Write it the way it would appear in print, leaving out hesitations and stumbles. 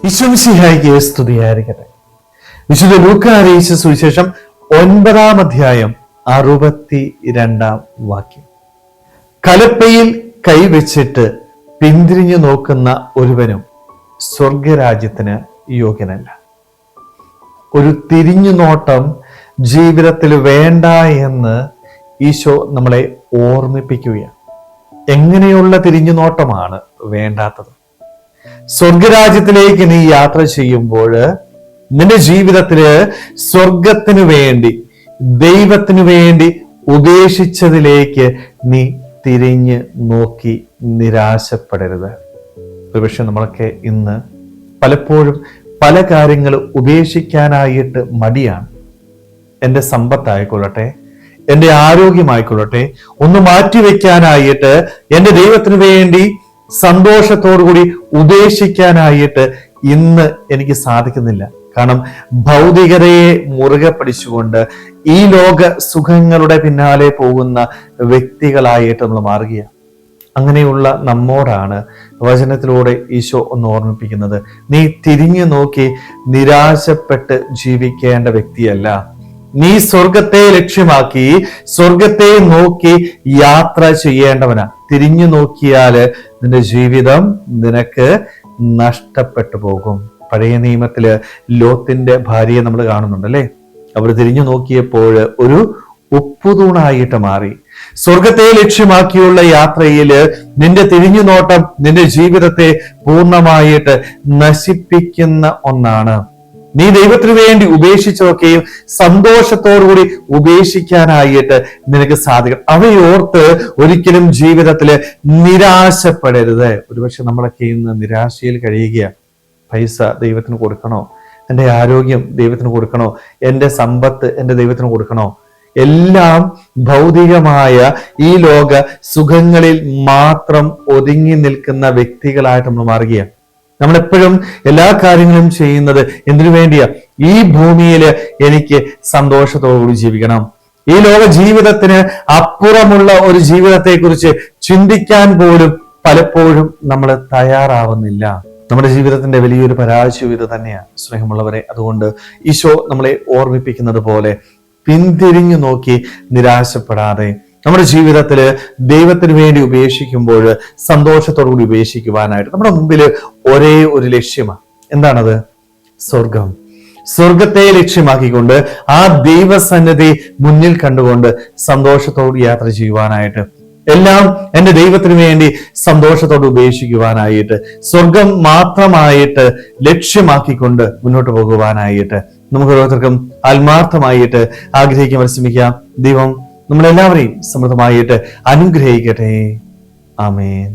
ഈശോമിശിഹായിക്ക് സ്തുതിയായിരിക്കട്ടെ. വിശുദ്ധ ലൂക്കാ അറിയിച്ച സുവിശേഷം 9-ാം അധ്യായം 62-ാം വാക്യം. കലപ്പയിൽ കൈവച്ചിട്ട് പിന്തിരിഞ്ഞു നോക്കുന്ന ഒരുവനും സ്വർഗരാജ്യത്തിന് യോഗ്യനല്ല. ഒരു തിരിഞ്ഞു നോട്ടം ജീവിതത്തിൽ വേണ്ട എന്ന് ഈശോ നമ്മളെ ഓർമ്മിപ്പിക്കുകയാണ്. എങ്ങനെയുള്ള തിരിഞ്ഞു നോട്ടമാണ് വേണ്ടാത്തത്? സ്വർഗരാജ്യത്തിലേക്ക് നീ യാത്ര ചെയ്യുമ്പോൾ നിന്റെ ജീവിതത്തില് സ്വർഗത്തിനു വേണ്ടി, ദൈവത്തിനു വേണ്ടി ഉപേക്ഷിച്ചതിലേക്ക് നീ തിരിഞ്ഞ് നോക്കി നിരാശപ്പെടരുത്. ഒരുപക്ഷെ നമ്മളൊക്കെ ഇന്ന് പലപ്പോഴും പല കാര്യങ്ങൾ ഉപേക്ഷിക്കാനായിട്ട് മടിയാണ്. എൻ്റെ സമ്പത്തായിക്കൊള്ളട്ടെ, എൻ്റെ ആരോഗ്യമായിക്കൊള്ളട്ടെ, ഒന്ന് മാറ്റിവെക്കാനായിട്ട്, എൻ്റെ ദൈവത്തിനു വേണ്ടി സന്തോഷത്തോടുകൂടി ഉപേക്ഷിക്കാനായിട്ട് ഇന്ന് എനിക്ക് സാധിക്കുന്നില്ല. കാരണം ഭൗതികതയെ മുറുകെ പിടിച്ചുകൊണ്ട് ഈ ലോക സുഖങ്ങളുടെ പിന്നാലെ പോകുന്ന വ്യക്തികളായിട്ട് നമ്മൾ മാറുകയാണ്. അങ്ങനെയുള്ള നമ്മോടാണ് വചനത്തിലൂടെ ഈശോ ഒന്ന് ഓർമ്മിപ്പിക്കുന്നത്, നീ തിരിഞ്ഞു നോക്കി നിരാശപ്പെട്ട് ജീവിക്കേണ്ട വ്യക്തിയല്ല. നീ സ്വർഗത്തെ ലക്ഷ്യമാക്കി സ്വർഗത്തെ നോക്കി യാത്ര ചെയ്യേണ്ടവനാ. തിരിഞ്ഞു നോക്കിയാല് നിന്റെ ജീവിതം നിനക്ക് നഷ്ടപ്പെട്ടു പോകും. പഴയ നിയമത്തില് ലോത്തിന്റെ ഭാര്യയെ നമ്മൾ കാണുന്നുണ്ട് അല്ലെ. അവർ തിരിഞ്ഞു നോക്കിയപ്പോൾ ഒരു ഉപ്പുതൂണായിട്ട് മാറി. സ്വർഗത്തെ ലക്ഷ്യമാക്കിയുള്ള യാത്രയില് നിന്റെ തിരിഞ്ഞു നോട്ടം നിന്റെ ജീവിതത്തെ പൂർണ്ണമായിട്ട് നശിപ്പിക്കുന്ന ഒന്നാണ്. നീ ദൈവത്തിനു വേണ്ടി ഉപേക്ഷിച്ചൊക്കെയും സന്തോഷത്തോടുകൂടി ഉപേക്ഷിക്കാനായിട്ട് നിനക്ക് സാധിക്കും. അവയോർത്ത് ഒരിക്കലും ജീവിതത്തില് നിരാശപ്പെടരുത്. ഒരുപക്ഷെ നമ്മളൊക്കെ ഇന്ന് നിരാശയിൽ കഴിയുകയാണ്. പൈസ ദൈവത്തിന് കൊടുക്കണോ? എൻ്റെ ആരോഗ്യം ദൈവത്തിന് കൊടുക്കണോ? എൻ്റെ സമ്പത്ത് എൻ്റെ ദൈവത്തിന് കൊടുക്കണോ? എല്ലാം ഭൗതികമായ ഈ ലോക സുഖങ്ങളിൽ മാത്രം ഒതുങ്ങി നിൽക്കുന്ന വ്യക്തികളായിട്ട് നമ്മൾ മാറുകയാണ്. നമ്മളെപ്പോഴും എല്ലാ കാര്യങ്ങളും ചെയ്യുന്നത് എന്തിനു വേണ്ടിയാ? ഈ ഭൂമിയിൽ എനിക്ക് സന്തോഷത്തോടുകൂടി ജീവിക്കണം. ഈ ലോക ജീവിതത്തിന് അപ്പുറമുള്ള ഒരു ജീവിതത്തെ കുറിച്ച് ചിന്തിക്കാൻ പോലും പലപ്പോഴും നമ്മൾ തയ്യാറാവുന്നില്ല. നമ്മുടെ ജീവിതത്തിന്റെ വലിയൊരു പരാജയം ഇത് തന്നെയാണ് സ്നേഹമുള്ളവരെ. അതുകൊണ്ട് ഈശോ നമ്മളെ ഓർമ്മിപ്പിക്കുന്നത് പോലെ പിന്തിരിഞ്ഞു നോക്കി നിരാശപ്പെടാതെ നമ്മുടെ ജീവിതത്തിൽ ദൈവത്തിന് വേണ്ടി ഉപേക്ഷിക്കുമ്പോൾ സന്തോഷത്തോടുകൂടി ഉപേക്ഷിക്കുവാനായിട്ട് നമ്മുടെ മുമ്പിൽ ഒരേ ഒരു ലക്ഷ്യമാണ്. എന്താണത്? സ്വർഗം. സ്വർഗത്തെ ലക്ഷ്യമാക്കിക്കൊണ്ട് ആ ദൈവസന്നിധി മുന്നിൽ കണ്ടുകൊണ്ട് സന്തോഷത്തോട് യാത്ര ചെയ്യുവാനായിട്ട്, എല്ലാം എൻ്റെ ദൈവത്തിന് വേണ്ടി സന്തോഷത്തോട് ഉപേക്ഷിക്കുവാനായിട്ട്, സ്വർഗം മാത്രമായിട്ട് ലക്ഷ്യമാക്കിക്കൊണ്ട് മുന്നോട്ട് പോകുവാനായിട്ട് നമുക്ക് ഓരോരുത്തർക്കും ആത്മാർത്ഥമായിട്ട് ആഗ്രഹിക്കാൻ പരിശ്രമിക്കാം. ദൈവം നമ്മളെല്ലാവരെയും സമൃദ്ധമായിട്ട് അനുഗ്രഹിക്കട്ടെ. ആമേൻ.